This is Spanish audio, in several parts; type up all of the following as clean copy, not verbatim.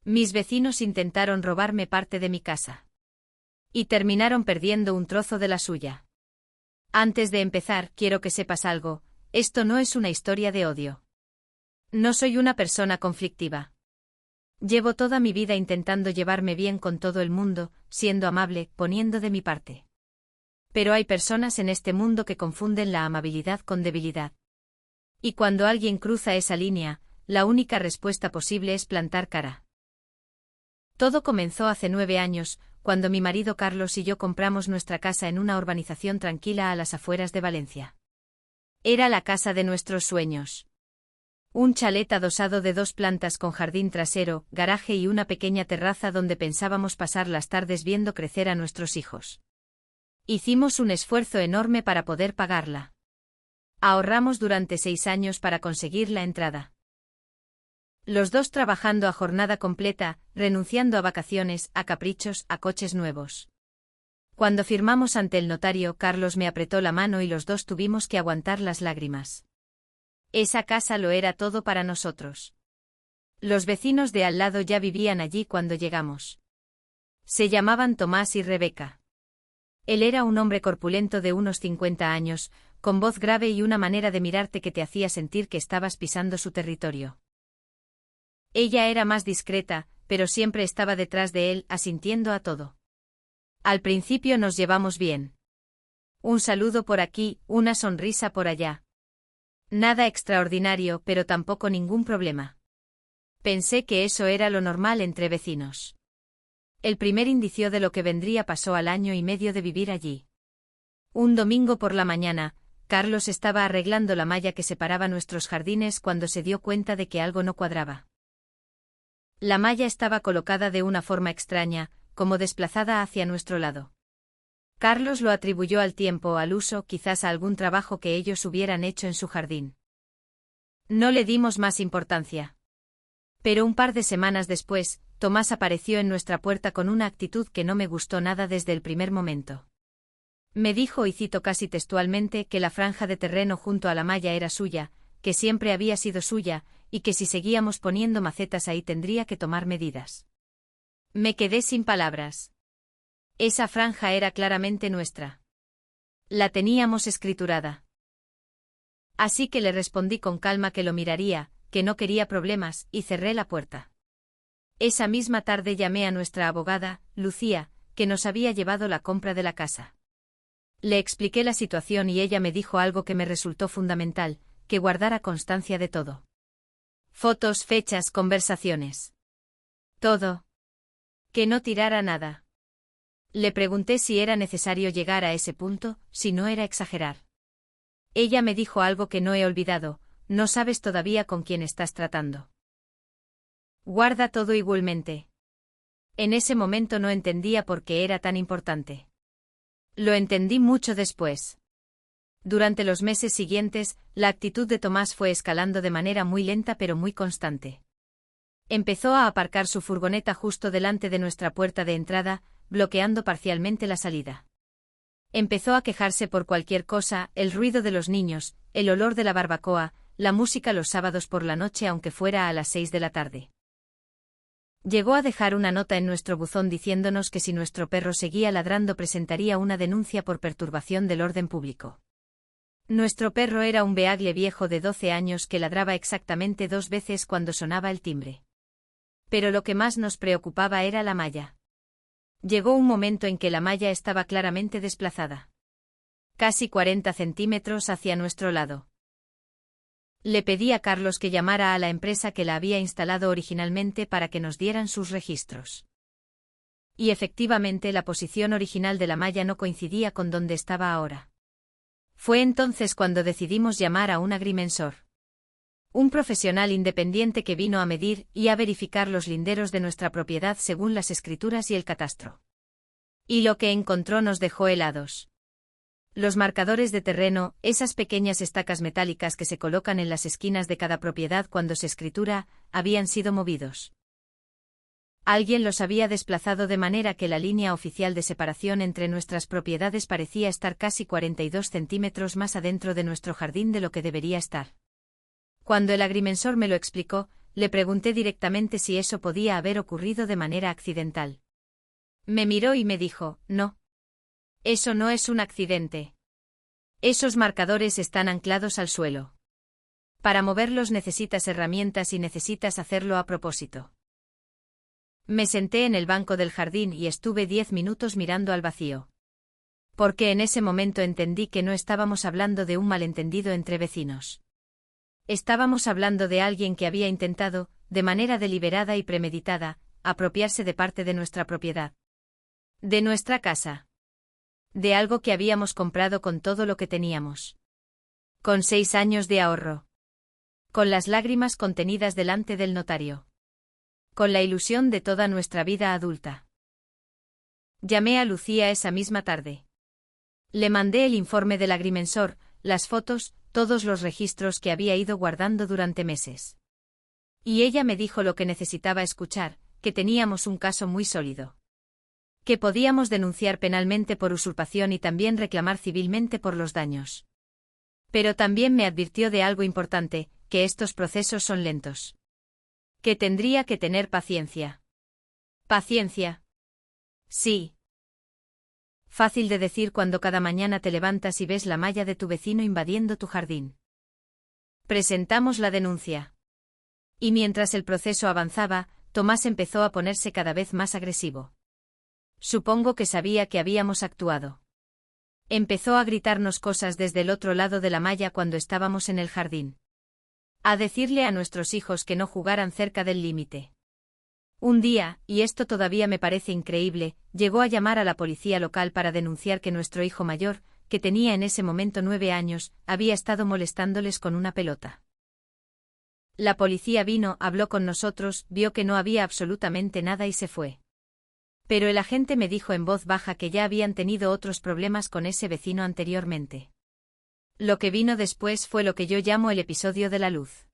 Mis vecinos intentaron robarme parte de mi casa. Y terminaron perdiendo un trozo de la suya. Antes de empezar, quiero que sepas algo, esto no es una historia de odio. No soy una persona conflictiva. Llevo toda mi vida intentando llevarme bien con todo el mundo, siendo amable, poniendo de mi parte. Pero hay personas en este mundo que confunden la amabilidad con debilidad. Y cuando alguien cruza esa línea, la única respuesta posible es plantar cara. Todo comenzó hace 9 años, cuando mi marido Carlos y yo compramos nuestra casa en una urbanización tranquila a las afueras de Valencia. Era la casa de nuestros sueños. Un chalet adosado de 2 plantas con jardín trasero, garaje y una pequeña terraza donde pensábamos pasar las tardes viendo crecer a nuestros hijos. Hicimos un esfuerzo enorme para poder pagarla. Ahorramos durante 6 años para conseguir la entrada. Los dos trabajando a jornada completa, renunciando a vacaciones, a caprichos, a coches nuevos. Cuando firmamos ante el notario, Carlos me apretó la mano y los dos tuvimos que aguantar las lágrimas. Esa casa lo era todo para nosotros. Los vecinos de al lado ya vivían allí cuando llegamos. Se llamaban Tomás y Rebeca. Él era un hombre corpulento de unos 50 años, con voz grave y una manera de mirarte que te hacía sentir que estabas pisando su territorio. Ella era más discreta, pero siempre estaba detrás de él, asintiendo a todo. Al principio nos llevamos bien. Un saludo por aquí, una sonrisa por allá. Nada extraordinario, pero tampoco ningún problema. Pensé que eso era lo normal entre vecinos. El primer indicio de lo que vendría pasó al año y medio de vivir allí. Un domingo por la mañana, Carlos estaba arreglando la malla que separaba nuestros jardines cuando se dio cuenta de que algo no cuadraba. La malla estaba colocada de una forma extraña, como desplazada hacia nuestro lado. Carlos lo atribuyó al tiempo, al uso, quizás a algún trabajo que ellos hubieran hecho en su jardín. No le dimos más importancia. Pero un par de semanas después, Tomás apareció en nuestra puerta con una actitud que no me gustó nada desde el primer momento. Me dijo, y cito casi textualmente, que la franja de terreno junto a la malla era suya, que siempre había sido suya, y que si seguíamos poniendo macetas ahí tendría que tomar medidas. Me quedé sin palabras. Esa franja era claramente nuestra. La teníamos escriturada. Así que le respondí con calma que lo miraría, que no quería problemas, y cerré la puerta. Esa misma tarde llamé a nuestra abogada, Lucía, que nos había llevado la compra de la casa. Le expliqué la situación y ella me dijo algo que me resultó fundamental, que guardara constancia de todo. Fotos, fechas, conversaciones. Todo. Que no tirara nada. Le pregunté si era necesario llegar a ese punto, si no era exagerar. Ella me dijo algo que no he olvidado, no sabes todavía con quién estás tratando. Guarda todo igualmente. En ese momento no entendía por qué era tan importante. Lo entendí mucho después. Durante los meses siguientes, la actitud de Tomás fue escalando de manera muy lenta pero muy constante. Empezó a aparcar su furgoneta justo delante de nuestra puerta de entrada, bloqueando parcialmente la salida. Empezó a quejarse por cualquier cosa, el ruido de los niños, el olor de la barbacoa, la música los sábados por la noche aunque fuera a las 6 de la tarde. Llegó a dejar una nota en nuestro buzón diciéndonos que si nuestro perro seguía ladrando presentaría una denuncia por perturbación del orden público. Nuestro perro era un beagle viejo de 12 años que ladraba exactamente 2 veces cuando sonaba el timbre. Pero lo que más nos preocupaba era la malla. Llegó un momento en que la malla estaba claramente desplazada. Casi 40 centímetros hacia nuestro lado. Le pedí a Carlos que llamara a la empresa que la había instalado originalmente para que nos dieran sus registros. Y efectivamente la posición original de la malla no coincidía con donde estaba ahora. Fue entonces cuando decidimos llamar a un agrimensor. Un profesional independiente que vino a medir y a verificar los linderos de nuestra propiedad según las escrituras y el catastro. Y lo que encontró nos dejó helados. Los marcadores de terreno, esas pequeñas estacas metálicas que se colocan en las esquinas de cada propiedad cuando se escritura, habían sido movidos. Alguien los había desplazado de manera que la línea oficial de separación entre nuestras propiedades parecía estar casi 42 centímetros más adentro de nuestro jardín de lo que debería estar. Cuando el agrimensor me lo explicó, le pregunté directamente si eso podía haber ocurrido de manera accidental. Me miró y me dijo, no. Eso no es un accidente. Esos marcadores están anclados al suelo. Para moverlos necesitas herramientas y necesitas hacerlo a propósito. Me senté en el banco del jardín y estuve 10 minutos mirando al vacío. Porque en ese momento entendí que no estábamos hablando de un malentendido entre vecinos. Estábamos hablando de alguien que había intentado, de manera deliberada y premeditada, apropiarse de parte de nuestra propiedad. De nuestra casa. De algo que habíamos comprado con todo lo que teníamos. Con 6 años de ahorro. Con las lágrimas contenidas delante del notario. Con la ilusión de toda nuestra vida adulta. Llamé a Lucía esa misma tarde. Le mandé el informe del agrimensor, las fotos, todos los registros que había ido guardando durante meses. Y ella me dijo lo que necesitaba escuchar, que teníamos un caso muy sólido. Que podíamos denunciar penalmente por usurpación y también reclamar civilmente por los daños. Pero también me advirtió de algo importante, que estos procesos son lentos. Que tendría que tener paciencia. ¿Paciencia? Sí. Fácil de decir cuando cada mañana te levantas y ves la malla de tu vecino invadiendo tu jardín. Presentamos la denuncia. Y mientras el proceso avanzaba, Tomás empezó a ponerse cada vez más agresivo. Supongo que sabía que habíamos actuado. Empezó a gritarnos cosas desde el otro lado de la malla cuando estábamos en el jardín. A decirle a nuestros hijos que no jugaran cerca del límite. Un día, y esto todavía me parece increíble, llegó a llamar a la policía local para denunciar que nuestro hijo mayor, que tenía en ese momento 9 años, había estado molestándoles con una pelota. La policía vino, habló con nosotros, vio que no había absolutamente nada y se fue. Pero el agente me dijo en voz baja que ya habían tenido otros problemas con ese vecino anteriormente. Lo que vino después fue lo que yo llamo el episodio de la luz.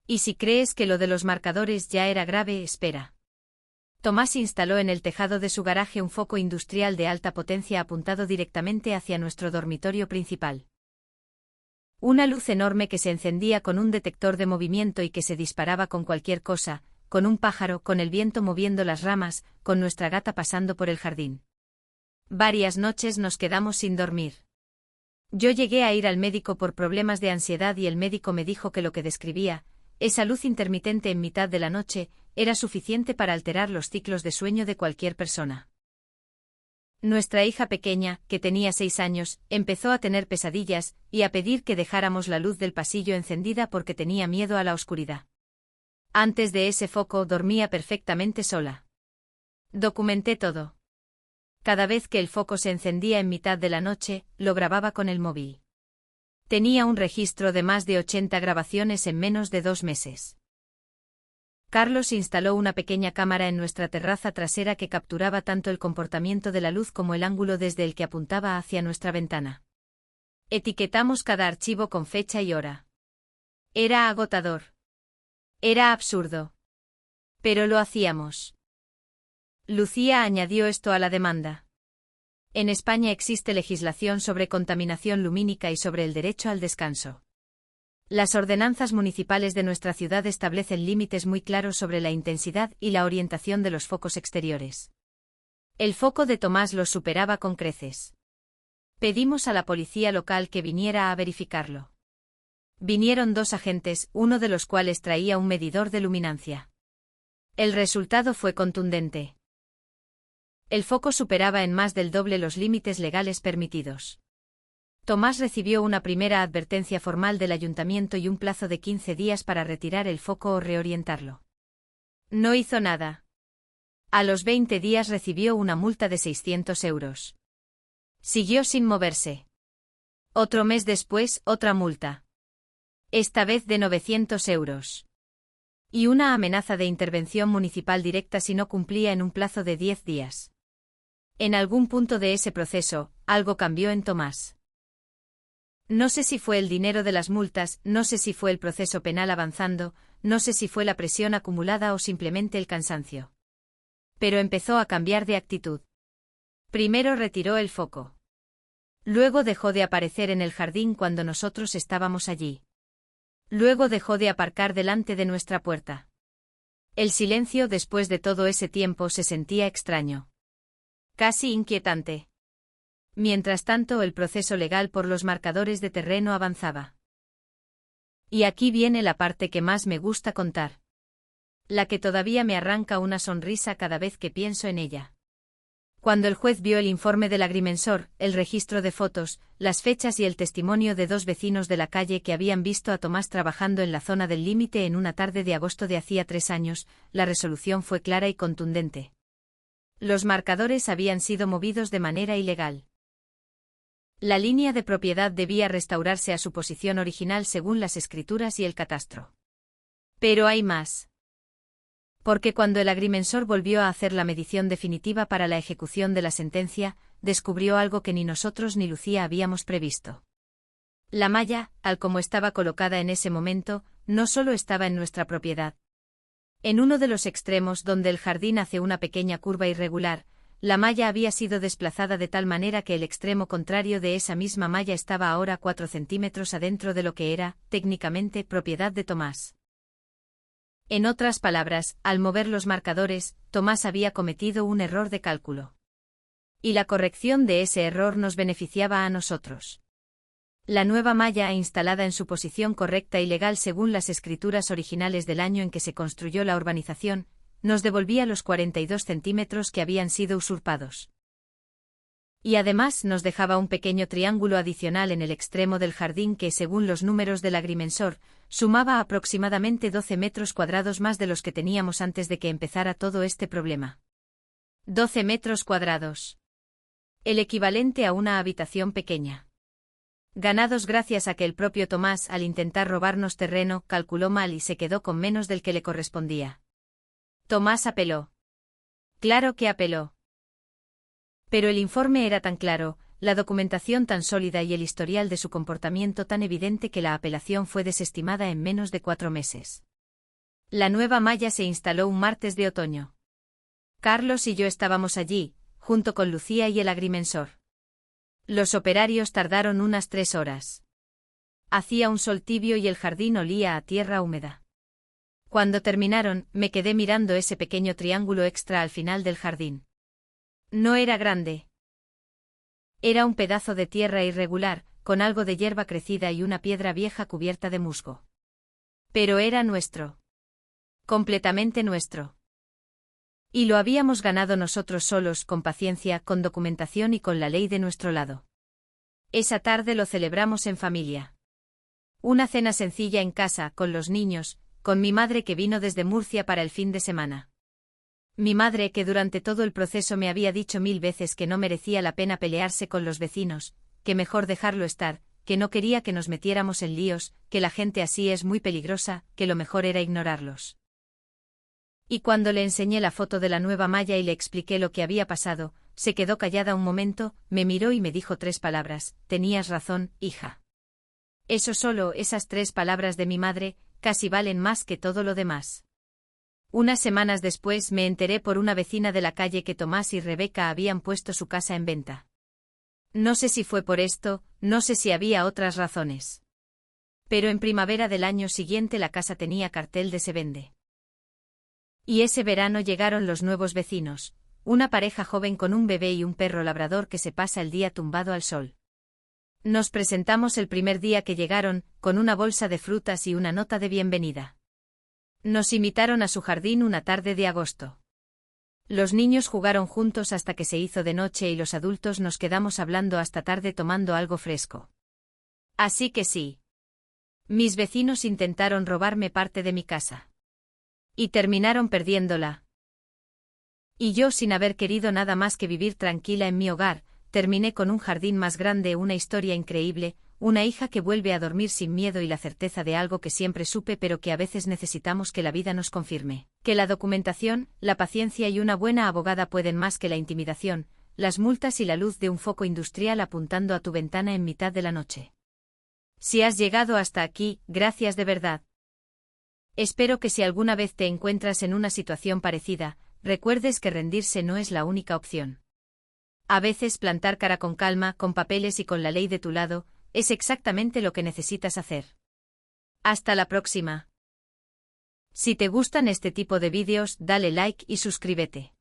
Y si crees que lo de los marcadores ya era grave, espera. Tomás instaló en el tejado de su garaje un foco industrial de alta potencia apuntado directamente hacia nuestro dormitorio principal. Una luz enorme que se encendía con un detector de movimiento y que se disparaba con cualquier cosa, con un pájaro, con el viento moviendo las ramas, con nuestra gata pasando por el jardín. Varias noches nos quedamos sin dormir. Yo llegué a ir al médico por problemas de ansiedad y el médico me dijo que lo que describía, esa luz intermitente en mitad de la noche, era suficiente para alterar los ciclos de sueño de cualquier persona. Nuestra hija pequeña, que tenía 6 años, empezó a tener pesadillas, y a pedir que dejáramos la luz del pasillo encendida porque tenía miedo a la oscuridad. Antes de ese foco dormía perfectamente sola. Documenté todo. Cada vez que el foco se encendía en mitad de la noche, lo grababa con el móvil. Tenía un registro de más de 80 grabaciones en menos de 2 meses. Carlos instaló una pequeña cámara en nuestra terraza trasera que capturaba tanto el comportamiento de la luz como el ángulo desde el que apuntaba hacia nuestra ventana. Etiquetamos cada archivo con fecha y hora. Era agotador. Era absurdo. Pero lo hacíamos. Lucía añadió esto a la demanda. En España existe legislación sobre contaminación lumínica y sobre el derecho al descanso. Las ordenanzas municipales de nuestra ciudad establecen límites muy claros sobre la intensidad y la orientación de los focos exteriores. El foco de Tomás los superaba con creces. Pedimos a la policía local que viniera a verificarlo. Vinieron 2 agentes, uno de los cuales traía un medidor de luminancia. El resultado fue contundente. El foco superaba en más del doble los límites legales permitidos. Tomás recibió una primera advertencia formal del ayuntamiento y un plazo de 15 días para retirar el foco o reorientarlo. No hizo nada. A los 20 días recibió una multa de 600 euros. Siguió sin moverse. Otro mes después, otra multa. Esta vez de 900 euros. Y una amenaza de intervención municipal directa si no cumplía en un plazo de 10 días. En algún punto de ese proceso, algo cambió en Tomás. No sé si fue el dinero de las multas, no sé si fue el proceso penal avanzando, no sé si fue la presión acumulada o simplemente el cansancio. Pero empezó a cambiar de actitud. Primero retiró el foco. Luego dejó de aparecer en el jardín cuando nosotros estábamos allí. Luego dejó de aparcar delante de nuestra puerta. El silencio después de todo ese tiempo se sentía extraño. Casi inquietante. Mientras tanto, el proceso legal por los marcadores de terreno avanzaba. Y aquí viene la parte que más me gusta contar. La que todavía me arranca una sonrisa cada vez que pienso en ella. Cuando el juez vio el informe del agrimensor, el registro de fotos, las fechas y el testimonio de 2 vecinos de la calle que habían visto a Tomás trabajando en la zona del límite en una tarde de agosto de hacía 3 años, la resolución fue clara y contundente. Los marcadores habían sido movidos de manera ilegal. La línea de propiedad debía restaurarse a su posición original según las escrituras y el catastro. Pero hay más. Porque cuando el agrimensor volvió a hacer la medición definitiva para la ejecución de la sentencia, descubrió algo que ni nosotros ni Lucía habíamos previsto. La malla, al como estaba colocada en ese momento, no solo estaba en nuestra propiedad. En uno de los extremos donde el jardín hace una pequeña curva irregular, la malla había sido desplazada de tal manera que el extremo contrario de esa misma malla estaba ahora 4 centímetros adentro de lo que era, técnicamente, propiedad de Tomás. En otras palabras, al mover los marcadores, Tomás había cometido un error de cálculo. Y la corrección de ese error nos beneficiaba a nosotros. La nueva malla, instalada en su posición correcta y legal según las escrituras originales del año en que se construyó la urbanización, nos devolvía los 42 centímetros que habían sido usurpados. Y además nos dejaba un pequeño triángulo adicional en el extremo del jardín que, según los números del agrimensor, sumaba aproximadamente 12 metros cuadrados más de los que teníamos antes de que empezara todo este problema. 12 metros cuadrados. El equivalente a una habitación pequeña. Ganados gracias a que el propio Tomás, al intentar robarnos terreno, calculó mal y se quedó con menos del que le correspondía. Tomás apeló. Claro que apeló. Pero el informe era tan claro, la documentación tan sólida y el historial de su comportamiento tan evidente que la apelación fue desestimada en menos de 4 meses. La nueva malla se instaló un martes de otoño. Carlos y yo estábamos allí, junto con Lucía y el agrimensor. Los operarios tardaron unas 3 horas. Hacía un sol tibio y el jardín olía a tierra húmeda. Cuando terminaron, me quedé mirando ese pequeño triángulo extra al final del jardín. No era grande. Era un pedazo de tierra irregular, con algo de hierba crecida y una piedra vieja cubierta de musgo. Pero era nuestro. Completamente nuestro. Y lo habíamos ganado nosotros solos, con paciencia, con documentación y con la ley de nuestro lado. Esa tarde lo celebramos en familia. Una cena sencilla en casa, con los niños, con mi madre que vino desde Murcia para el fin de semana. Mi madre, que durante todo el proceso me había dicho 1000 veces que no merecía la pena pelearse con los vecinos, que mejor dejarlo estar, que no quería que nos metiéramos en líos, que la gente así es muy peligrosa, que lo mejor era ignorarlos. Y cuando le enseñé la foto de la nueva malla y le expliqué lo que había pasado, se quedó callada un momento, me miró y me dijo 3 palabras: tenías razón, hija. Eso solo, esas 3 palabras de mi madre, casi valen más que todo lo demás. Unas semanas después me enteré por una vecina de la calle que Tomás y Rebeca habían puesto su casa en venta. No sé si fue por esto, no sé si había otras razones. Pero en primavera del año siguiente la casa tenía cartel de se vende. Y ese verano llegaron los nuevos vecinos, una pareja joven con un bebé y un perro labrador que se pasa el día tumbado al sol. Nos presentamos el primer día que llegaron, con una bolsa de frutas y una nota de bienvenida. Nos invitaron a su jardín una tarde de agosto. Los niños jugaron juntos hasta que se hizo de noche y los adultos nos quedamos hablando hasta tarde tomando algo fresco. Así que sí. Mis vecinos intentaron robarme parte de mi casa. Y terminaron perdiéndola. Y yo, sin haber querido nada más que vivir tranquila en mi hogar, terminé con un jardín más grande, una historia increíble, una hija que vuelve a dormir sin miedo y la certeza de algo que siempre supe pero que a veces necesitamos que la vida nos confirme, que la documentación, la paciencia y una buena abogada pueden más que la intimidación, las multas y la luz de un foco industrial apuntando a tu ventana en mitad de la noche. Si has llegado hasta aquí, gracias de verdad. Espero que si alguna vez te encuentras en una situación parecida, recuerdes que rendirse no es la única opción. A veces plantar cara con calma, con papeles y con la ley de tu lado, es exactamente lo que necesitas hacer. Hasta la próxima. Si te gustan este tipo de vídeos, dale like y suscríbete.